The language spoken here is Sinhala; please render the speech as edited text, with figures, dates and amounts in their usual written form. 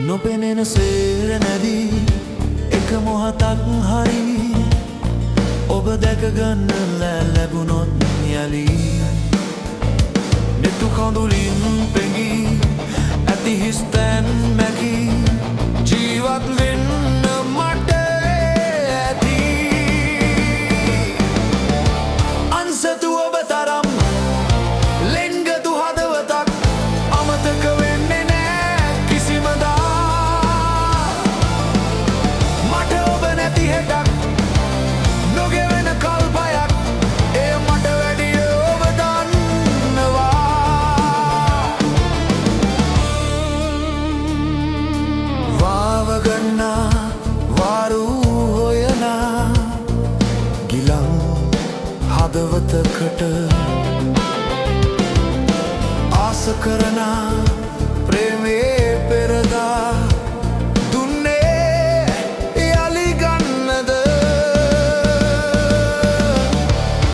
නොපෙනෙන සේර නැදී එක මොහොතක් හරි ඔබ දැකගන්න ලැබුණොත් යලී නෙතු කඳුලින් පෙඟී ඇති හිස්තැන් මැකී ජීවත් වෙන්න මට ඇති අන්සතු ඔබ තරම් ලෙන්ගතු හදවතක් අමතක වෙන්නේ නෑ කිසිමදා මට ඔබ නැති හෙටක් නොගෙවෙන කල්පයක් එය මට වැඩිය ඔබ දන්නවා වාවගන්නා වාරු හොයනා ගිලන් හදවතකට ආස කරනා